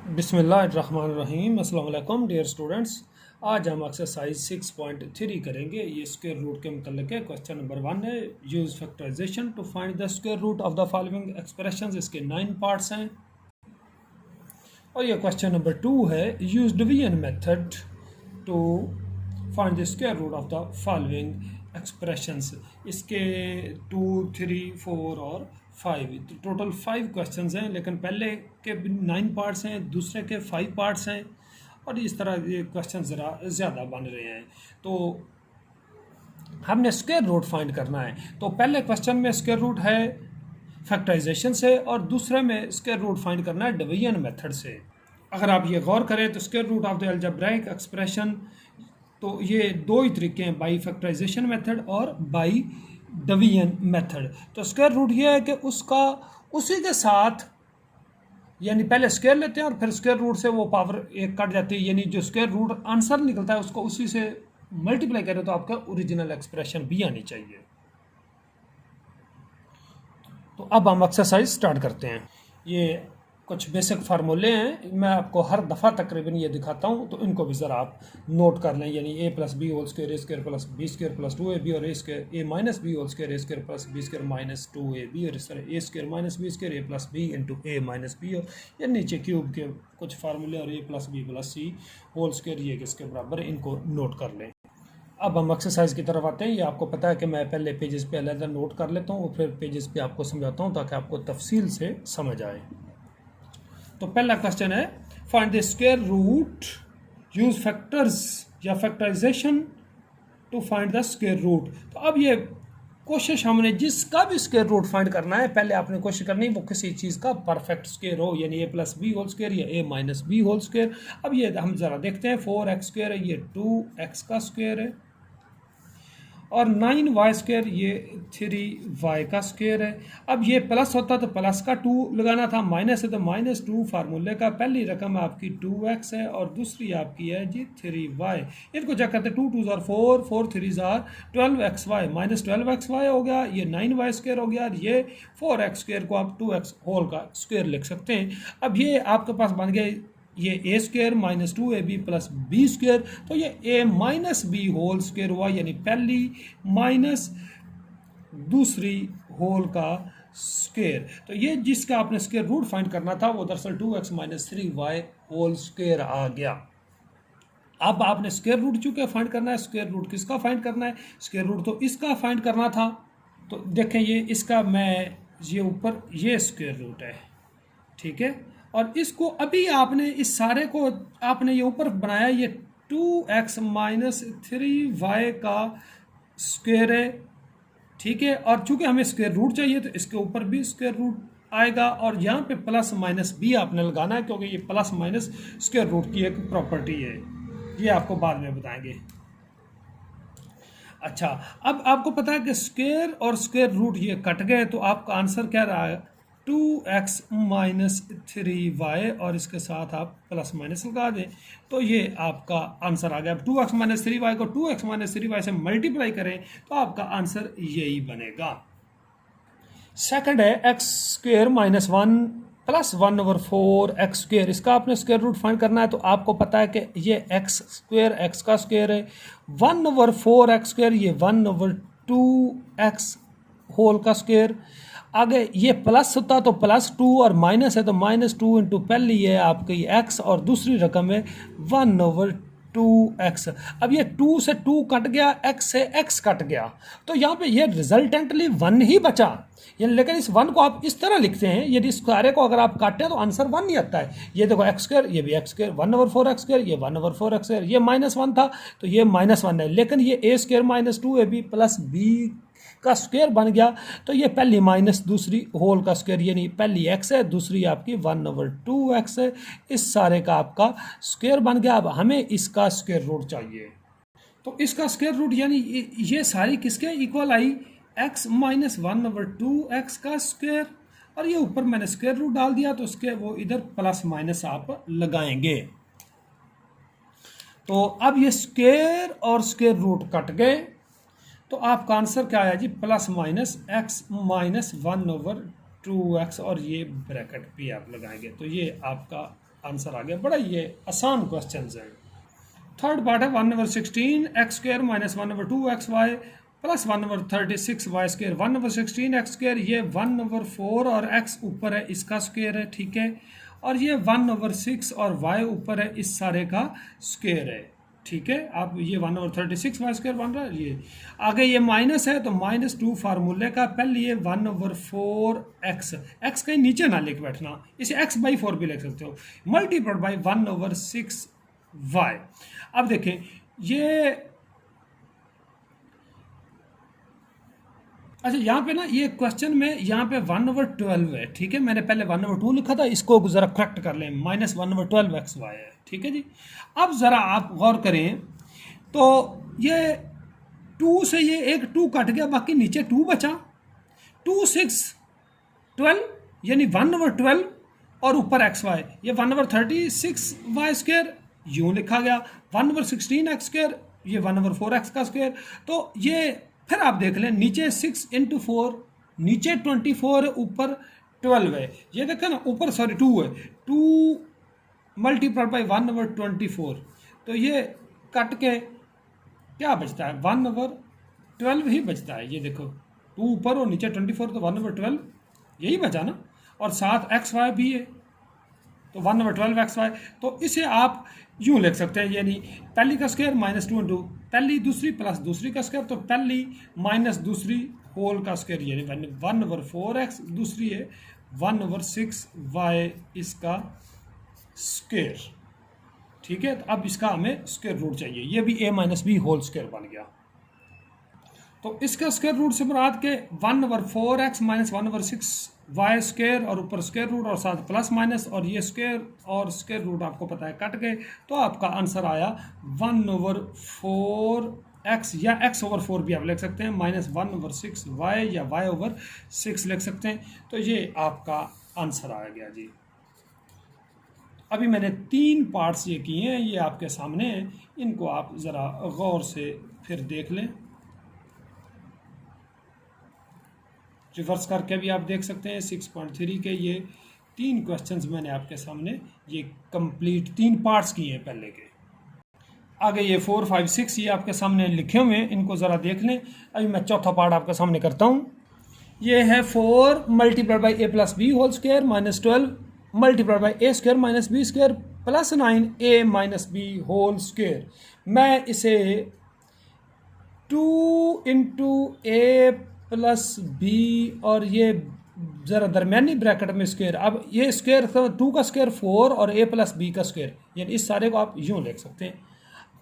बिस्मिल्लाहिर्रहमानिर्रहीम। अस्सलाम वालेकुम डियर स्टूडेंट्स। आज हम एक्सरसाइज 6.3 करेंगे। ये स्क्वायर रूट के मतलब है। क्वेश्चन नंबर 1 है, use factorisation to find the square root of the following expressions. इसके 9 पार्ट्स हैं। और ये क्वेश्चन नंबर 2 है, use division method to find the square root of the following expressions. इसके 2, 3, 4 और 5, तो टोटल 5 क्वेश्चंस हैं, लेकिन पहले के 9 पार्ट्स हैं, दूसरे के 5 पार्ट्स हैं, और इस तरह ये क्वेश्चन ज़रा ज़्यादा बन रहे हैं। तो हमने स्क्वायर रूट फाइंड करना है। तो पहले क्वेश्चन में स्क्वायर रूट है फैक्टराइजेशन से, और दूसरे में स्क्वायर रूट फाइंड करना है डिवीजन मेथड से। अगर आप ये गौर करें तो square root of the algebraic expression, तो ये दो ही तरीके हैं, बाई फैक्टराइजेशन मेथड और बाई डिवीजन मेथड। तो स्क्वायर रूट ये है कि उसका उसी के साथ, यानी पहले स्क्वायर लेते हैं और फिर स्क्वायर रूट से वो पावर एक कट जाती है, यानी जो स्क्वायर रूट आंसर निकलता है उसको उसी से मल्टीप्लाई करें तो आपका ओरिजिनल एक्सप्रेशन भी आनी चाहिए। तो अब हम एक्सरसाइज स्टार्ट करते हैं। ये कुछ बेसिक फार्मूले हैं, मैं आपको हर दफ़ा तकरीबन ये दिखाता हूँ, तो इनको भी ज़रा आप नोट कर लें। यानी a plus b whole square, a square plus b square plus 2ab, और a minus b whole square, a square plus b square minus 2ab, और इस तरह a square minus b square, a plus b into a minus b, और ये नीचे cube के कुछ फार्मूले, और a plus b plus c whole square ये किसके बराबर है, इनको नोट कर लें। अब हम एक्सरसाइज की तरफ आते हैं। ये आपको पता है कि मैं पहले पेजेस पे अलग नोट कर लेता हूँ और फिर पेजेस पे आपको समझाता हूँ ताकि आपको तफसील से समझ आए। तो पहला क्वेश्चन है, find the square root, use factors या factorization to find the square root. तो अब ये कोशिश हमने जिसका भी स्क्वायर रूट फाइंड करना है, पहले आपने कोशिश करनी है वो किसी चीज़ का परफेक्ट स्क्वायर हो, यानी ए प्लस बी होल स्क्वायर या ए माइनस बी होल स्क्वायर। अब ये हम ज़रा देखते हैं, 4x स्क्वायर है, ये 2x का स्क्वायर है, और 9y स्क्वायर ये 3y का स्क्वायर है। अब ये प्लस होता तो प्लस का 2 लगाना था, माइनस है तो माइनस 2। फार्मूले का पहली रकम आपकी 2x है और दूसरी आपकी है जी 3y। इनको चेक करते, 2 2 4, 4 3 12xy, माइनस 12xy हो गया, ये 9y स्क्वायर हो गया, और ये 4x स्क्वायर को आप 2x होल का स्क्वायर लिख सकते हैं। अब ये आपके पास बन गए ये a square minus 2ab plus b square, तो ये a minus b whole square हुआ, यानी पहली माइनस दूसरी होल का स्क्वायर। तो ये जिसका आपने स्क्वायर रूट फाइंड करना था वो दरअसल 2x minus 3y whole square आ गया। अब आपने स्क्वायर रूट चूंकि फाइंड करना है, स्क्वायर रूट किसका फाइंड करना है, स्क्वायर रूट तो इसका फाइंड करना था। तो देखें ये इसका, मैं ये ऊपर ये स्क्वायर रूट है, ठीक है, और इसको अभी आपने इस सारे को आपने ये ऊपर बनाया, ये 2x माइनस 3y का स्क्वायर है, ठीक है, और चूंकि हमें स्क्वायर रूट चाहिए तो इसके ऊपर भी स्क्वायर रूट आएगा, और यहाँ पे प्लस माइनस भी आपने लगाना है क्योंकि ये प्लस माइनस स्क्वायर रूट की एक प्रॉपर्टी है, ये आपको बाद में बताएंगे। अच्छा, अब आपको पता है कि स्क्वायर और स्क्वायर रूट ये कट गए, तो आपका आंसर क्या रहा है, 2x माइनस 3y, और इसके साथ आप प्लस माइनस लगा दें तो ये आपका आंसर आ गया। अब 2x माइनस 3y को 2x माइनस 3y से मल्टीप्लाई करें तो आपका आंसर यही बनेगा। सेकंड है x square minus 1 plus 1/4 x square. इसका आपने स्क्वायर रूट फाइंड करना है, तो आपको पता है कि ये x स्क्वायर x का स्क्वायर है, 1/4 x स्क्वायर ये 1/2x होल का स्क्वायर। आगे ये प्लस होता तो प्लस 2, और माइनस है तो माइनस 2 इंटू पहली है आपकी x और दूसरी रकम है 1/2x। अब ये 2 से 2 कट गया, x से x कट गया, तो यहाँ पे ये रिजल्टेंटली 1 ही बचा। यानी लेकिन इस 1 को आप इस तरह लिखते हैं, यदि इस सारे को अगर आप काटें तो आंसर 1 ही आता है। ये देखो x स्क्वायर, ये भी x स्क्वायर, 1/4x स्क्वायर, ये 1/4x स्क्वायर, ये -1 था तो ये -1 है, लेकिन ये a square minus 2ab plus b का स्क्वायर बन गया, तो ये पहली माइनस दूसरी होल का स्क्वायर, यानी पहली x है, दूसरी आपकी 1/2x है, इस सारे का आपका स्क्वायर बन गया। अब हमें इसका स्क्वायर रूट चाहिए, तो इसका स्क्वायर रूट यानी ये सारी किसके इक्वल आई, x माइनस 1/2x का स्क्वायर, और ये ऊपर मैंने स्क्वायर रूट डाल दिया तो उसके वो इधर प्लस माइनस आप लगाएंगे। तो अब ये स्क्वायर और स्क्वायर रूट कट गए, तो आपका आंसर क्या आया जी, plus minus x minus 1/2x, और ये ब्रैकेट भी आप लगाएंगे, तो ये आपका आंसर आ गया। बड़ा ये आसान क्वेश्चन हैं। थर्ड पार्ट है 1/16 x square minus 1/2 x y plus 1/36 y square. 1/16 x square ये 1/4 और एक्स ऊपर है इसका स्क्र है, ठीक है। और ये 1/6 और वाई ऊपर है इस सारे का स्क्र है, ठीक है। आप ये 1/36 वाई स्क्र बन रहा है। ये आगे ये माइनस है तो -2 फार्मूले का पहले ये 1/4 एक्स कहीं नीचे ना लिख बैठना, इसे x/4 भी लिख सकते हो, मल्टीप्लाइड बाई 1/6 वाई। अब देखें ये अच्छा यहाँ पे ना ये क्वेश्चन में यहाँ पे 1/12 है, ठीक है। मैंने पहले 1/2 लिखा था, इसको ज़रा करेक्ट कर लें, -1/12 एक्स वाई है, ठीक है जी। अब ज़रा आप गौर करें तो ये 2 से ये एक 2 कट गया, बाकी नीचे 2 बचा। 2 6 12 यानी 1/12 और ऊपर एक्स वाई, ये 1/36 वाई स्क्र यूँ लिखा गया, 1/16 एक्स स्क्र ये 1/4 एक्स का स्क्र। तो ये फिर आप देख लें नीचे 6 × 4 नीचे 24 है, ऊपर 12 है। ये देखें ना ऊपर 2 है, 2 मल्टीप्लाइड बाई 1/24 तो ये कट के क्या बचता है 1/12 ही बचता है। ये देखो 2 ऊपर और नीचे 24 तो 1/12 यही बचा ना, और साथ एक्स वाई भी है तो 1/12 एक्स वाई। तो इसे आप यूँ लिख सकते हैं, यानी पहली का स्क्वायर -2 × पहली दूसरी प्लस दूसरी का स्क्वायर, तो पहली माइनस दूसरी होल का स्क्वायर, यानी 1/4 एक्स, दूसरी है 1/6 वाई इसका स्क्वायर, ठीक है। तो अब इसका हमें स्क्वायर रूट चाहिए, ये भी a-b होल स्क्वायर बन गया। तो इसका स्क्वायर रूट से मुराद के 1/4 एक्स माइनस 1/6 वाई स्क्वायर और ऊपर स्क्वायर रूट और साथ प्लस माइनस, और ये स्क्वायर और स्क्वायर रूट आपको पता है कट गए, तो आपका आंसर आया 1/4 एक्स, या x/4 भी आप लिख सकते हैं, -1/6 वाई या y/6 लिख सकते हैं। तो ये आपका आंसर आ गया जी। अभी मैंने 3 पार्ट्स ये किए हैं, ये आपके सामने हैं, इनको आप ज़रा गौर से फिर देख लें। रिवर्स करके भी आप देख सकते हैं। 6.3 के ये 3 क्वेश्चंस मैंने आपके सामने ये कंप्लीट 3 पार्ट्स किए हैं पहले के। आगे ये 4, 5, 6 ये आपके सामने लिखे हुए हैं, इनको ज़रा देख लें। अभी मैं चौथा पार्ट आपके सामने करता हूँ। ये है 4 multiplied by a + b whole square -12 multiplied by a square -b square plus 9 a - b whole square. मैं इसे 2 × a + b और ये ज़रा दरमियानी ब्रैकेट में स्क्वायर। अब ये स्क्वायर 2 का स्क्वायर 4 और a + b का स्क्वायर, यानी इस सारे को आप यूँ लिख सकते हैं।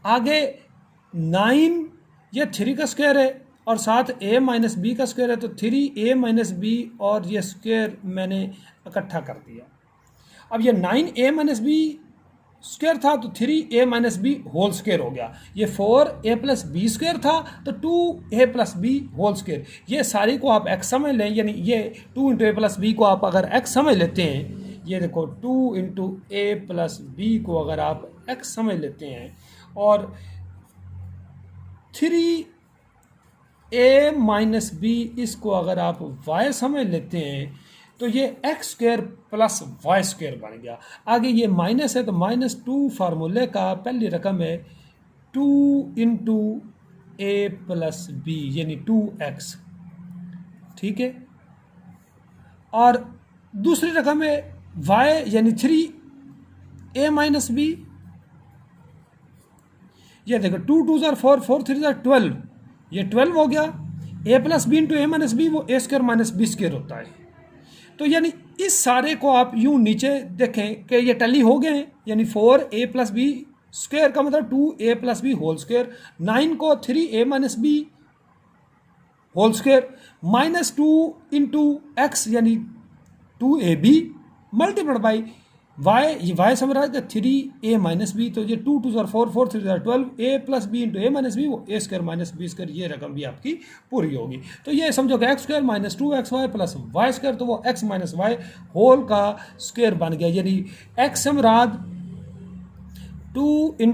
आगे 9 ये 3 का स्क्वायर है और साथ a - b का स्क्वायर है, तो 3a - b और ये स्क्वायर मैंने इकट्ठा कर दिया। अब ये 9a - b स्क्वायर था तो 3a - b होल स्क्वायर हो गया। ये 4a + b स्क्वायर था तो 2a + b होल स्क्वायर। ये सारी को आप x समझ लें, यानी ये 2 × a + b को आप अगर x समझ लेते हैं, ये देखो 2 × a + b को अगर आप x समझ लेते हैं और 3a - b इसको अगर आप y समझ लेते हैं, तो ये x² + y² बन गया। आगे ये माइनस है तो -2 फार्मूले का पहली रकम है 2 × a + b यानी 2x, ठीक है। और दूसरी रकम है y यानी 3a - b। ये देखो 2 2 = 4 4 3 = 12, ये 12 हो गया। a + b × a - b वो a² - b² होता है। तो यानी इस सारे को आप यूं नीचे देखें कि ये टली हो गए हैं, यानी 4a + b स्क्वायर का मतलब 2a + b होल स्क्वायर, 9 को 3a - b whole square -2 × x यानी 2ab मल्टीप्लाइड बाई y समझ रहा है 3a - b। तो ये 2 2 = 4 4 3 = 12 a + b × a - b वो a² - b², ये रकम भी आपकी पूरी होगी। तो ये समझो कि x² - 2xy + y², तो वो x - y होल का स्क्वायर बन गया, यानी x समराद 2 ×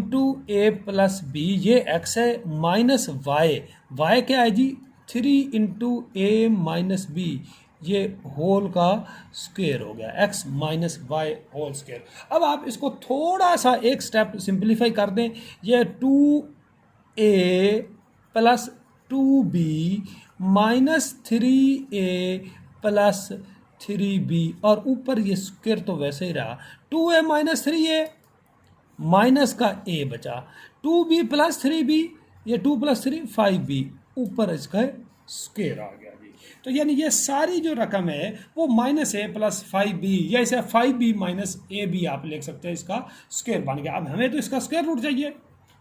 a + b ये x है माइनस y क्या है जी 3 × a - b ये होल का स्क्वायर हो गया x minus y whole square. अब आप इसको थोड़ा सा एक स्टेप सिंप्लीफाई कर दें, ये 2a plus 2b minus 3a plus 3b, और ऊपर ये स्क्वायर तो वैसे ही रहा, 2a माइनस 3a माइनस का a बचा, 2b प्लस 3b, ये 2 प्लस 3 5b, ऊपर इसका स्क्वायर आ गया जी। तो यानी ये सारी जो रकम है वो माइनस ए प्लस 5b, या इसे 5b माइनस ए भी आप लिख सकते हैं, इसका स्क्वायर बन गया। अब हमें तो इसका स्क्वायर रूट चाहिए,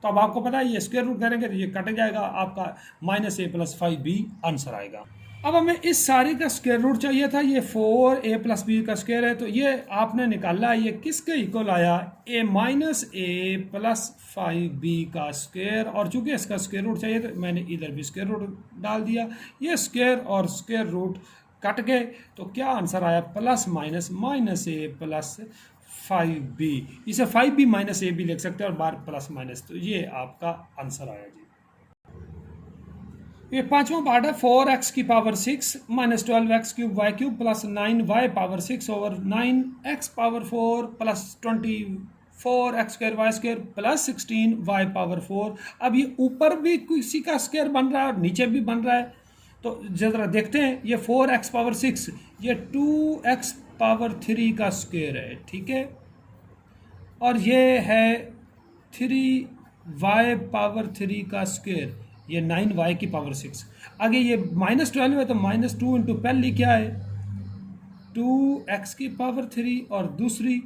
तो अब आपको पता है ये स्क्वायर रूट करेंगे तो ये कट जाएगा, आपका माइनस ए प्लस 5b आंसर आएगा। अब हमें इस सारी का स्क्वायर रूट चाहिए था, ये 4a प्लस बी का स्क्वायर है, तो ये आपने निकाला, ये किसके इक्वल आया, a minus A plus 5b का स्क्वायर, और चूंकि इसका स्क्वायर रूट चाहिए तो मैंने इधर भी स्क्वायर रूट डाल दिया, ये स्क्वायर और स्क्वायर रूट कट गए, तो क्या आंसर आया, प्लस माइनस माइनस ए प्लस 5b, इसे 5b माइनस ए भी लिख सकते हैं और बार प्लस माइनस, तो ये आपका आंसर आया जी। ये पांचवा पार्ट है, 4x की power 6 minus 12x cube y cube plus 9y power 6 over 9x power 4 plus 24x square y square plus 16y power 4। अब ये ऊपर भी किसी का स्क्वायर बन रहा है और नीचे भी बन रहा है, तो जरा देखते हैं, ये 4x पावर 6, ये 2x पावर 3 का स्क्वायर है, ठीक है, और ये है 3y पावर 3 का स्क्वायर, ये 9y की पावर 6, आगे ये माइनस 12 है तो माइनस 2 इंटू पहली क्या है 2x की पावर 3 और दूसरी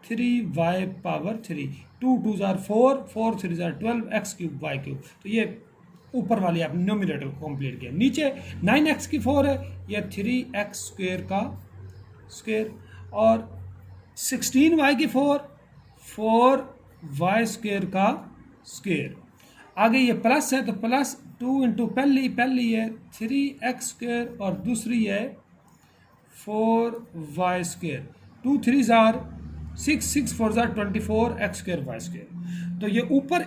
3y पावर 3, 2 2 जार 4, 4 3 जार 12, x क्यूब वाई क्यूब, तो ये ऊपर वाली आपने नोमिनेटर को कंप्लीट किया। नीचे 9x की 4 है, ये 3x स्क्वायर का स्क्वायर, और 16y की 4, 4y स्क्वायर का स्क्वायर, आगे ये प्लस है तो प्लस 2 इंटू पहली है 3x स्क्वायर और दूसरी है 4y स्क्वायर, 2 3 जार 6, 6 4 जार 24 x स्क्वायर वाई स्क्वायर। तो ये ऊपर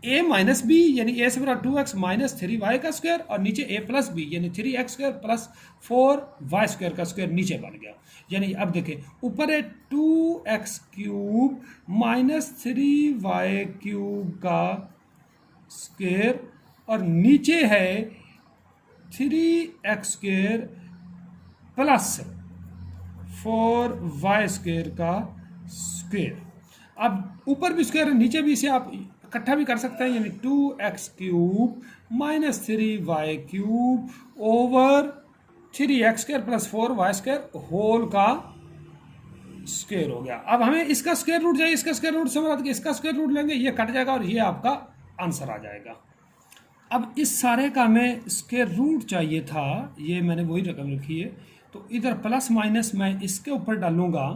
a माइनस बी यानी a से बड़ा 2x माइनस 3y का स्क्वायर, और नीचे a प्लस बी यानी 3x square plus 4y square का स्क्वायर नीचे बन गया। यानी अब देखें, ऊपर है 2x cube minus 3y cube का स्क्वायर, और नीचे है 3x square plus 4y square का स्क्वायर। अब ऊपर भी स्क्वायर है नीचे भी, इसे आप इकट्ठा भी कर सकते हैं, यानी 2x cube minus 3y cube over 3x square plus 4y square whole का स्क्वायर हो गया। अब हमें इसका स्क्वायर रूट चाहिए, इसका स्क्वायर रूट समझ, इसका स्क्वायर रूट लेंगे, ये कट जाएगा और ये आपका आंसर आ जाएगा। अब इस सारे का हमें स्क्वायर रूट चाहिए था, ये मैंने वही रकम लिखी है, तो इधर प्लस माइनस मैं इसके ऊपर डालूंगा,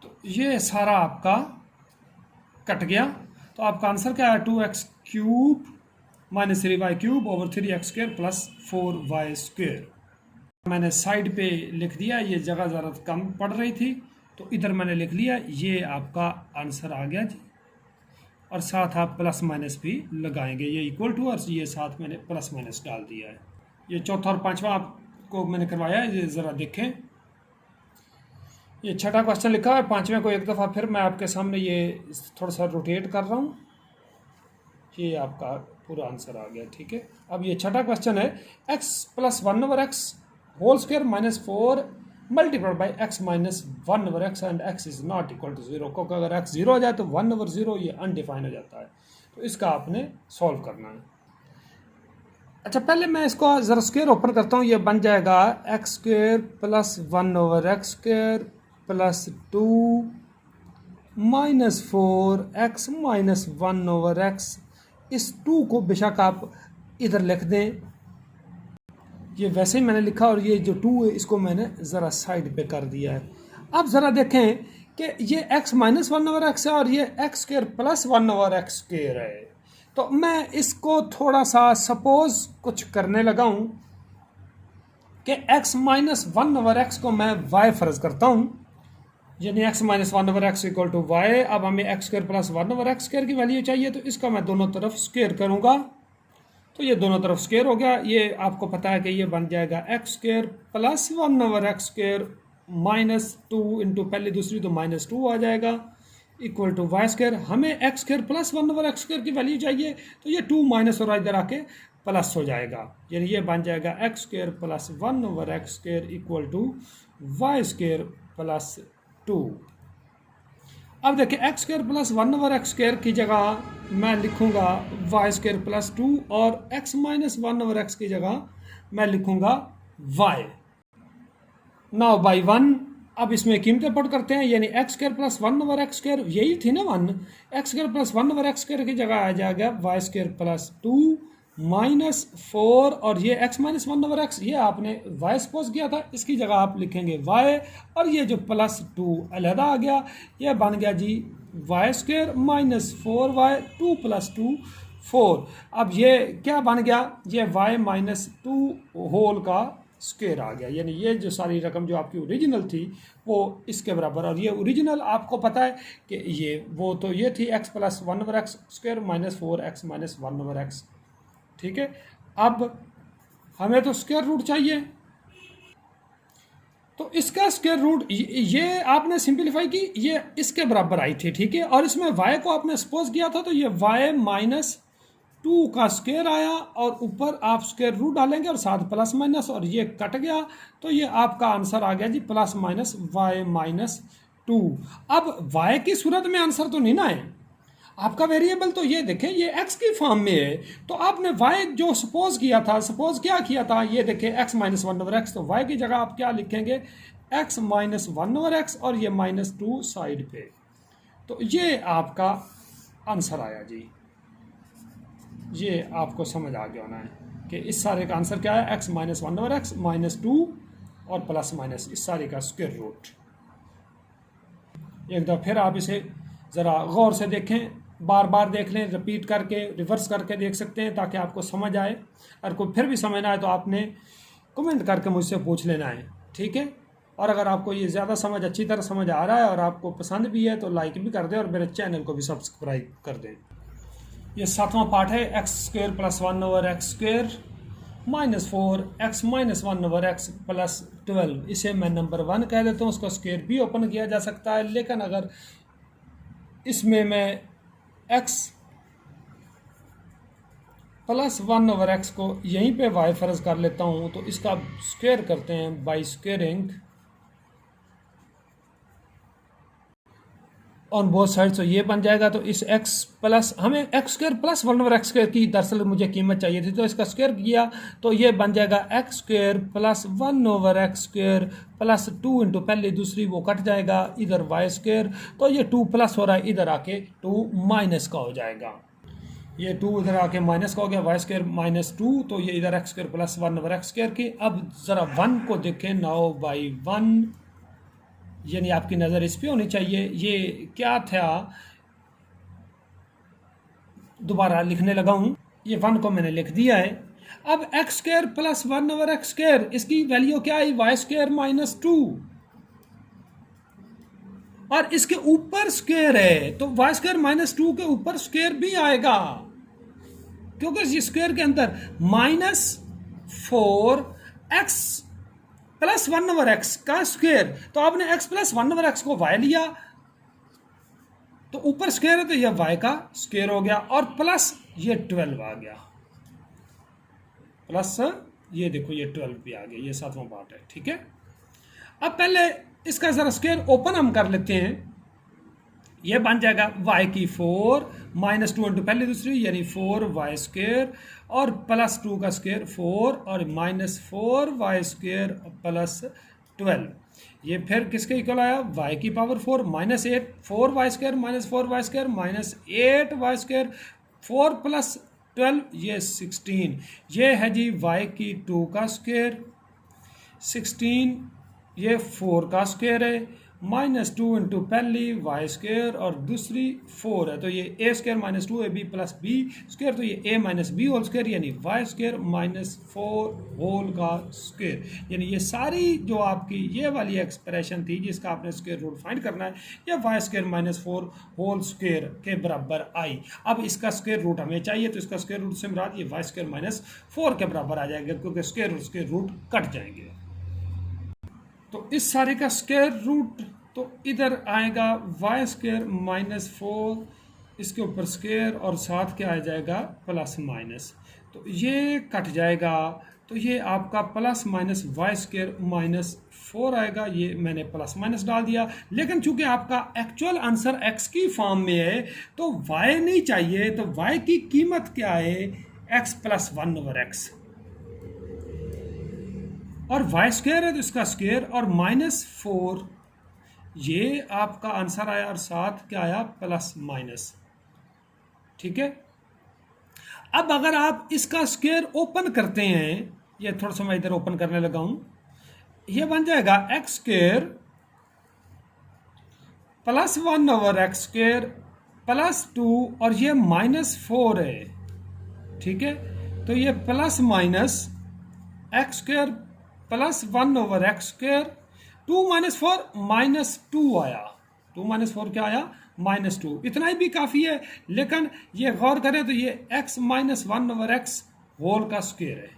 तो ये सारा आपका कट गया, तो आपका आंसर क्या है 2x cube minus 3y cube over 3x square plus 4y square. मैंने साइड पे लिख दिया, ये जगह ज़रा कम पड़ रही थी तो इधर मैंने लिख लिया, ये आपका आंसर आ गया जी। और साथ आप प्लस माइनस भी लगाएंगे, ये इक्वल टू, और ये साथ मैंने प्लस माइनस डाल दिया है। ये चौथा और पांचवा आपको मैंने करवाया है, ये ज़रा देखें। ये छठा क्वेश्चन लिखा है, पांचवें को एक दफ़ा फिर मैं आपके सामने ये थोड़ा सा रोटेट कर रहा हूँ, ये आपका पूरा आंसर आ गया, ठीक है। अब ये छठा क्वेश्चन है, x plus 1 over x whole square minus 4 multiplied by x minus 1 over x and x is not equal to 0, क्योंकि अगर x 0 हो जाए तो 1 ओवर 0 ये अनडिफाइन हो जाता है, तो इसका आपने सॉल्व करना है। अच्छा, पहले मैं इसको ज़रा स्क्वायर ओपन करता हूँ, ये बन जाएगा x square plus 1 over x square plus 2 minus 4x minus 1 over x। इस 2 को बेशक आप इधर लिख दें, ये वैसे ही मैंने लिखा, और ये जो 2 है इसको मैंने ज़रा साइड पे कर दिया है। अब ज़रा देखें कि ये x माइनस 1 ओवर x है और ये x square plus 1 over x square है, तो मैं इसको थोड़ा सा सपोज कुछ करने लगा हूँ कि x माइनस 1 ओवर x को मैं y फ़र्ज करता हूँ, यानी x minus 1 over x equal to y. अब हमें x square plus 1 over x square की वैल्यू चाहिए, तो इसका मैं दोनों तरफ स्क्वायर करूँगा, तो ये दोनों तरफ स्क्वायर हो गया। ये आपको पता है कि ये बन जाएगा x square plus 1/x square minus 2 into पहली दूसरी तो -2 आ जाएगा इक्वल टू वाई स्क्वायर। हमें x square plus 1/x square की वैल्यू चाहिए, तो ये 2 माइनस हो रहा है, इधर आके प्लस हो जाएगा, यानी ये बन जाएगा x square plus 1/x square equal to y square plus 2। अब देखिए x square plus 1/x square की जगह मैं लिखूंगा वाई स्क्वायर प्लस 2 और x माइनस 1/x की जगह मैं लिखूंगा y। नाउ बाई 1 अब इसमें कीमतें पुट करते हैं, यानी x square plus 1/x square यही थी ना 1, x square plus 1/x square की जगह आ जाएगा वाई स्क्वायर प्लस 2 माइनस 4 और ये x माइनस 1/x ये आपने y सपोज किया था, इसकी जगह आप लिखेंगे y और ये जो प्लस 2 अलहदा आ गया, ये बन गया जी y square minus 4y 2 plus 2 4। अब ये क्या बन गया, ये y माइनस 2 होल का स्क्वायर आ गया, यानी ये जो सारी रकम जो आपकी ओरिजिनल थी वो इसके बराबर। और ये ओरिजिनल आपको पता है कि ये वो तो ये थी x plus 1/x square minus 4x minus 1/x, ठीक है। अब हमें तो स्क्वायर रूट चाहिए, तो इसका स्क्वायर रूट ये आपने सिंपलीफाई की, ये इसके बराबर आई थी, ठीक है। और इसमें y को आपने सपोज किया था, तो ये y माइनस 2 का स्क्वायर आया और ऊपर आप स्क्वायर रूट डालेंगे और साथ प्लस माइनस और ये कट गया, तो ये आपका आंसर आ गया जी प्लस माइनस y माइनस 2। अब y की सूरत में आंसर तो नहीं ना है, आपका वेरिएबल तो ये देखें ये x की फॉर्म में है, तो आपने y जो सपोज किया था, सपोज क्या किया था, ये देखें x माइनस 1/x, तो y की जगह आप क्या लिखेंगे x माइनस 1/x और ये -2 साइड पे, तो ये आपका आंसर आया जी। ये आपको समझ आ गया होना है कि इस सारे का आंसर क्या है, x माइनस 1/x -2 और प्लस माइनस इस सारे का स्क्वायर रूट। एक दफ़ा फिर आप इसे ज़रा गौर से देखें, बार बार देख लें, रिपीट करके रिवर्स करके देख सकते हैं ताकि आपको समझ आए। अगर कोई फिर भी समझ ना आए तो आपने कमेंट करके मुझसे पूछ लेना है, ठीक है। और अगर आपको ये ज़्यादा समझ अच्छी तरह समझ आ रहा है और आपको पसंद भी है तो लाइक भी कर दें और मेरे चैनल को भी सब्सक्राइब कर दें। ये 7वां पार्ट है x square plus 1/x square minus 4x minus 1/x plus 12। इसे मैं नंबर 1 कह देता हूँ, उसका स्क्वायर भी ओपन किया जा सकता है, लेकिन अगर इसमें मैं x प्लस 1/x को यहीं पे y फर्ज कर लेता हूँ, तो इसका स्क्वायर करते हैं by squaring on both side, तो ये बन जाएगा। तो इस x प्लस हमें x square plus 1/x square की दरअसल मुझे कीमत चाहिए थी, तो इसका स्क्वायर किया तो ये बन जाएगा x square plus 1/x square plus 2 into पहली दूसरी वो कट जाएगा, इधर y स्क्वायर, तो ये 2 प्लस हो रहा है, इधर आके 2 माइनस का हो जाएगा, ये 2 इधर आके माइनस का हो गया, y स्क्वायर माइनस 2, तो ये इधर x square plus 1/x square की। अब ज़रा 1 को देखें, नाउ बाई 1, यानी आपकी नज़र इस पे होनी चाहिए। ये क्या था, दोबारा लिखने लगा हूँ, ये 1 को मैंने लिख दिया है। अब x square plus 1/x square इसकी वैल्यू क्या आई, y स्क्वायर माइनस 2, और इसके ऊपर स्क्वायर है, तो y स्क्वायर माइनस 2 के ऊपर स्क्वायर भी आएगा, क्योंकि इस स्क्वायर के अंदर -4x प्लस 1/x का स्क्वायर, तो आपने x प्लस 1/x को y लिया, तो ऊपर स्क्वायर है तो यह y का स्क्वायर हो गया, और प्लस ये 12 आ गया, प्लस ये देखो ये 12 भी आ गया, ये 7वां पार्ट है, ठीक है। अब पहले इसका जरा स्क्वायर ओपन हम कर लेते हैं, ये बन जाएगा y की 4 माइनस 2 इंटू पहली दूसरी यानी 4y स्क्वायर और प्लस 2 का स्क्वायर 4 और माइनस 4y स्क्वायर प्लस 12, ये फिर किसके इक्वल आया, y की power 4 minus 8 4y square minus 4y square minus 8y square 4 plus 12 ये 16, ये है जी y की 2 का स्क्वायर 16, ये 4 का स्क्वायर है माइनस टू इंटू पहली वाई स्क्र और दूसरी 4 है, तो ये a square minus two a b plus b square, तो ये a minus b whole square यानी वाई स्क्र माइनस 4 होल का स्क्र। यानी ये सारी जो आपकी ये वाली एक्सप्रेशन थी जिसका आपने स्क्र रूट फाइंड करना है, ये y square minus 4 whole square के बराबर आई। अब इसका स्क्र रूट हमें चाहिए, तो इसका स्क्र रूट से मुराद ये वाई स्क्र माइनस 4 के बराबर आ जाएगा, क्योंकि स्क्र रूट कट जाएंगे। तो इस सारे का स्क्वायर रूट तो इधर आएगा वाई स्क्वायर माइनस 4, इसके ऊपर स्क्वायर और साथ क्या आ जाएगा प्लस माइनस, तो ये कट जाएगा, तो ये आपका plus minus y square minus 4 आएगा। ये मैंने प्लस माइनस डाल दिया, लेकिन चूंकि आपका एक्चुअल आंसर एक्स की फॉर्म में है तो वाई नहीं चाहिए, तो वाई की कीमत क्या है एक्स प्लस 1 ओवर एक्स, और वाई स्क्वायर है तो इसका स्क्वायर और माइनस 4, ये आपका आंसर आया और साथ क्या आया प्लस माइनस। ठीक है, अब अगर आप इसका स्क्वायर ओपन करते हैं, ये थोड़ा सा मैं इधर ओपन करने लगा हूं, ये बन जाएगा x square plus 1 over x square plus 2 और ये माइनस 4 है। ठीक है, तो ये plus minus x square plus 1 over x square 2 minus 4 minus 2 आया, 2 माइनस 4 क्या आया माइनस 2, इतना ही भी काफ़ी है। लेकिन ये गौर करें तो ये x minus 1 over x whole का स्क्वायर है,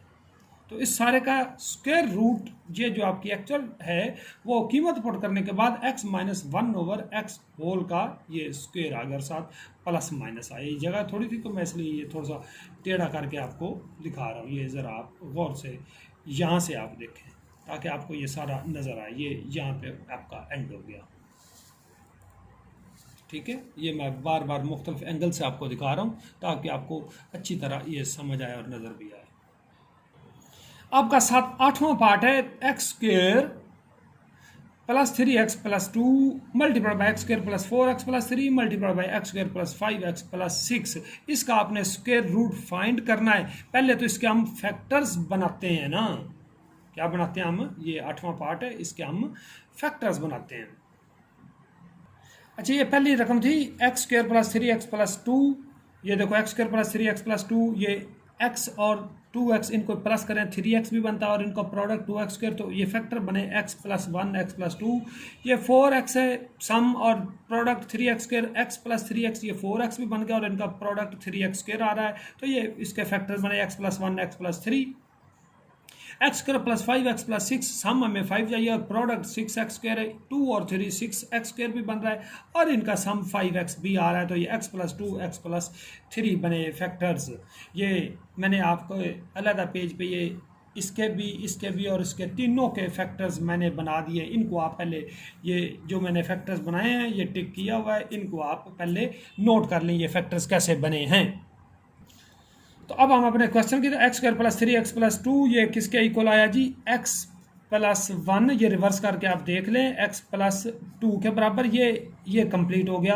तो इस सारे का स्क्वायर रूट ये जो आपकी एक्चुअल है वो कीमत पुट करने के बाद x minus 1 over x whole का ये स्क्वायर आ गया, साथ प्लस माइनस आया। ये जगह थोड़ी थी तो मैं इसलिए ये थोड़ा सा टेढ़ा करके आपको दिखा रहा हूँ, ये ज़रा आप गौर से यहाँ से आप देखें ताकि आपको ये सारा नज़र आए। ये यहाँ पे आपका एंड हो गया। ठीक है, ये मैं बार बार मुख्तलिफ एंगल से आपको दिखा रहा हूँ ताकि आपको अच्छी तरह ये समझ आए और नज़र भी आए। आपका 8वां पार्ट है x square plus 3x plus 2 multiply by x square plus 4x plus 3 multiply by x square plus 5x plus 6। इसका आपने स्क्वेयर रूट फाइंड करना है। पहले तो इसके हम फैक्टर्स बनाते हैं ना, क्या बनाते हैं हम, ये 8वां पार्ट है, इसके हम फैक्टर्स बनाते हैं। अच्छा, ये पहली रकम थी x square plus 3x plus 2, ये देखो x square plus 3x plus 2, ये x और 2x इनको प्लस करें 3x भी बनता है और इनका प्रोडक्ट 2x स्क्वेयर, तो ये फैक्टर बने x प्लस 1 x प्लस 2। ये 4x है सम और product 3x square, x plus 3x, ये 4x भी बन गया और इनका प्रोडक्ट 3x स्क्वेयर आ रहा है, तो ये इसके फैक्टर्स बने x plus 1 x plus 3, x square plus 5x plus 6, सम हमें 5 चाहिए और प्रोडक्ट 6x स्क्र है, 2 और 3 6x स्क्र भी बन रहा है और इनका सम 5x भी आ रहा है, तो ये x प्लस 2 x प्लस 3 बने फैक्टर्स। ये मैंने आपको अलग पेज पे ये इसके भी और इसके तीनों के फैक्टर्स मैंने बना दिए। इनको आप पहले ये जो मैंने फैक्टर्स बनाए हैं ये टिक किया हुआ है, इनको आप पहले नोट कर लें ये फैक्टर्स कैसे बने हैं। तो अब हम अपने क्वेश्चन की x square plus 3x plus 2 ये किसके इक्वल आया जी, x प्लस 1, ये रिवर्स करके आप देख लें x प्लस 2 के बराबर, ये कंप्लीट हो गया।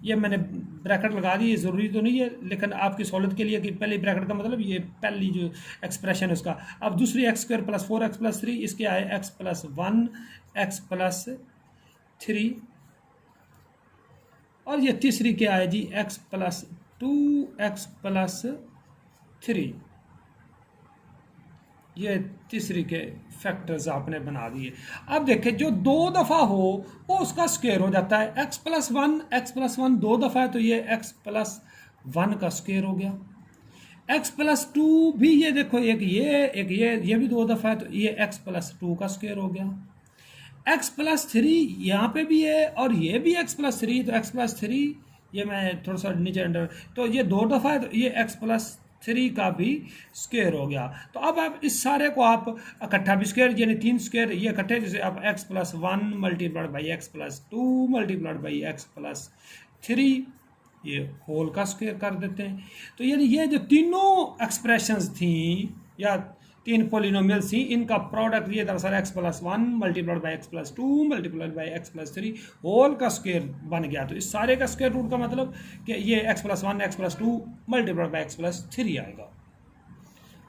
ये मैंने ब्रैकेट लगा दी, ये ज़रूरी तो नहीं है लेकिन आपकी सहूलत के लिए कि पहले ब्रैकेट का मतलब ये पहली जो एक्सप्रेशन है उसका। अब दूसरी x square plus 4x plus 3, इसके आए x प्लस 1 x प्लस 3 और ये तीसरी क्या आए जी x प्लस 2 x प्लस 3, ये तीसरी के फैक्टर्स आपने बना दिए। अब देखिए जो 2 दफ़ा हो वो उसका स्क्वायर हो जाता है, x प्लस 1 2 दफ़ा है तो ये x प्लस 1 का स्क्वायर हो गया। x प्लस 2 भी ये देखो एक ये भी 2 दफ़ा है तो ये x प्लस 2 का स्क्वायर हो गया। x प्लस 3 यहाँ पे भी है और ये भी x प्लस 3, तो x प्लस 3 ये मैं थोड़ा सा नीचे अंडर, तो ये 2 दफ़ा है तो ये x प्लस 3 का भी स्क्वायर हो गया। तो अब आप इस सारे को आप इकट्ठा भी स्क्वायर यानी 3 स्क्वायर ये इकट्ठे, जैसे आप x plus 1 multiplied by x plus 2 multiplied by x plus 3 ये होल का स्क्वायर कर देते हैं। तो यानी ये जो तीनों एक्सप्रेशंस थी या 3 पोलिनोमियल्स थी, इनका प्रोडक्ट ये दरअसल x plus 1 multiplied by x plus 2 multiplied by x plus 3 whole का स्क्वायर बन गया। तो इस सारे का स्क्वायर रूट का मतलब कि ये x plus 1 x plus 2 multiplied by x plus 3 आएगा।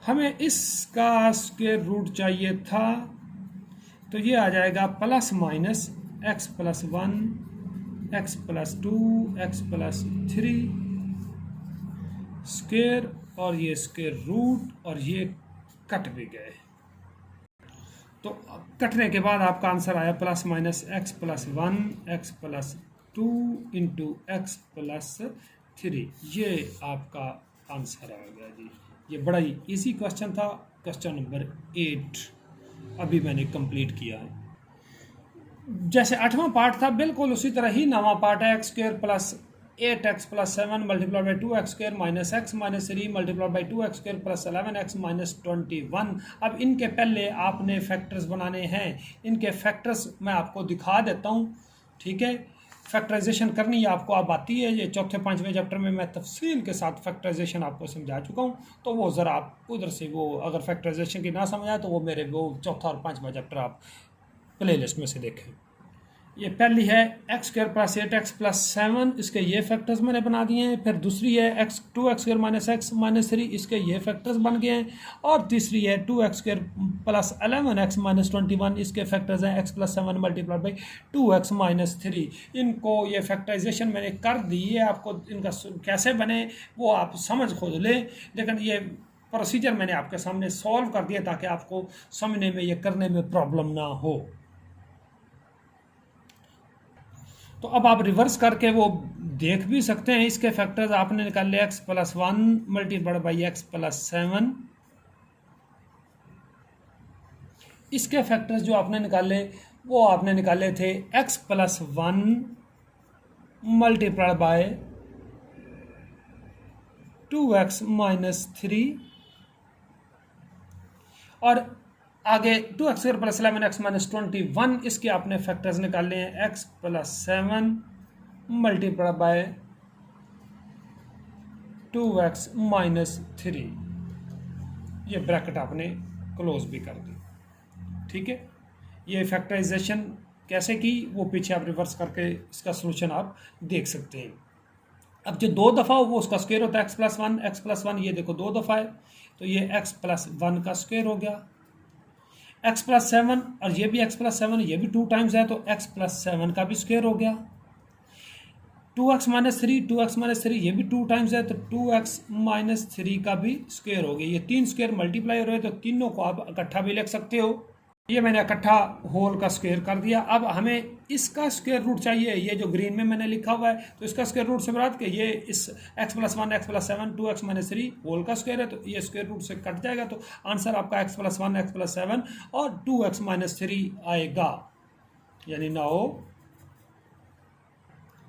हमें इसका स्क्वायर रूट चाहिए था तो ये आ जाएगा plus minus x plus 1 x plus 2 x plus 3 square और ये स्क्वायर रूट और ये कट भी गए। तो कटने के बाद आपका आंसर आया plus minus x plus 1 x plus 2 into x plus 3। ये आपका आंसर आ गया जी। ये बड़ा ही इजी क्वेश्चन था, क्वेश्चन नंबर 8 अभी मैंने कंप्लीट किया है। जैसे 8वां पार्ट था बिल्कुल उसी तरह ही 9वां पार्ट है। X square plus 8x plus 7 multiply by 2x square minus x minus 3 multiply by 2x square plus 11x minus 21। अब इनके पहले आपने फैक्टर्स बनाने हैं। इनके फैक्टर्स मैं आपको दिखा देता हूँ, ठीक है। फैक्टराइजेशन करनी है आपको अब आती है। ये चौथे 5वें चैप्टर में मैं तफसील के साथ फैक्टराइजेशन आपको समझा चुका हूँ, तो वो ज़रा आप उधर से वो अगर फैक्टराइजेशन की ना समझ आए तो वो मेरे वो चौथा और 5वां चैप्टर आप प्ले लिस्ट में से देखें। ये पहली है x square plus 8x plus 7, इसके ये फैक्टर्स मैंने बना दिए हैं। फिर दूसरी है 2x square minus x minus 3, इसके ये फैक्टर्स बन गए हैं। और तीसरी है 2x square plus 11x minus 21, इसके फैक्टर्स हैं x plus 7 multiply by 2x minus 3। इनको ये फैक्टराइजेशन मैंने कर दी है, आपको इनका कैसे बने वो आप समझ खुद लें, लेकिन ये प्रोसीजर मैंने आपके सामने सॉल्व कर दिया ताकि आपको समझने में ये करने में प्रॉब्लम ना हो। तो अब आप रिवर्स करके वो देख भी सकते हैं। इसके फैक्टर्स आपने निकाले x plus 1 multiplied by x plus 7। इसके फैक्टर्स जो आपने निकाले वो आपने निकाले थे x plus 1 multiplied by 2x minus 3 और आगे 2x square plus 11x minus 21, इसके आपने फैक्टर्स निकाले हैं x plus 7 multiply by 2x minus 3। ये ब्रैकेट आपने क्लोज भी कर दी, ठीक है। ये फैक्टराइजेशन कैसे की वो पीछे आप रिवर्स करके इसका सोल्यूशन आप देख सकते हैं। अब जो 2 दफ़ा हो वो उसका स्क्वायर होता है x प्लस 1 ये देखो 2 दफ़ा है, तो ये x प्लस 1 का स्क्वायर हो गया। x प्लस 7 और ये भी x प्लस 7, ये भी 2 टाइम्स है, तो x प्लस 7 का भी स्क्वायर हो गया। 2x माइनस 3 ये भी 2 टाइम्स है, तो 2x माइनस 3 का भी स्क्वायर हो गया। ये 3 स्क्वायर मल्टीप्लाई हो रहे हैं, तो तीनों को आप इकट्ठा भी लिख सकते हो। ये मैंने इकट्ठा होल का स्क्वायर कर दिया। अब हमें इसका स्क्वायर रूट चाहिए, ये जो ग्रीन में मैंने लिखा हुआ है, तो इसका स्क्वायर रूट से मुराद कि ये इस x plus 1 x plus 7 2x minus 3 whole का स्क्वायर है, तो ये स्क्वायर रूट से कट जाएगा, तो आंसर आपका x प्लस 1 x प्लस 7 और 2x माइनस 3 आएगा। यानी 9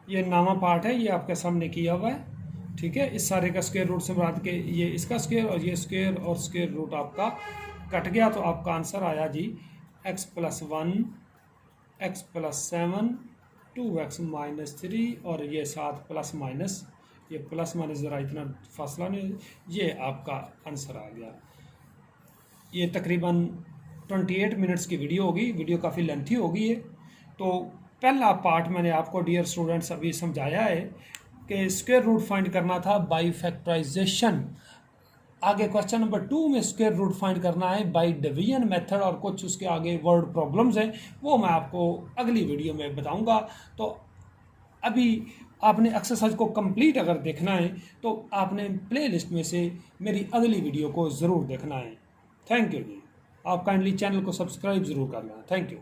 ये 9वां पार्ट है, ये आपके सामने किया हुआ है, ठीक है। इस सारे का स्क्वायर रूट से मुराद के ये इसका स्क्वायर और ये स्क्वायर और स्क्वायर रूट आपका कट गया, तो आपका आंसर आया जी x plus 1 x plus 7 2x minus 3 और ये साथ प्लस माइनस, ये प्लस माइनस ज़रा इतना फासला नहीं, ये आपका आंसर आ गया। ये तकरीबन 28 मिनट्स की वीडियो होगी, वीडियो काफ़ी लेंथी हो गई है। तो पहला पार्ट मैंने आपको डियर स्टूडेंट्स अभी समझाया है कि स्क्वायर रूट फाइंड करना था बाय फैक्टराइजेशन। आगे क्वेश्चन नंबर 2 में स्क्वायर रूट फाइंड करना है बाय डिवीजन मेथड और कुछ उसके आगे वर्ड प्रॉब्लम्स हैं, वो मैं आपको अगली वीडियो में बताऊंगा। तो अभी आपने एक्सरसाइज को कंप्लीट अगर देखना है तो आपने प्लेलिस्ट में से मेरी अगली वीडियो को ज़रूर देखना है। थैंक यू जी। आप काइंडली चैनल को सब्सक्राइब ज़रूर करना। Thank you.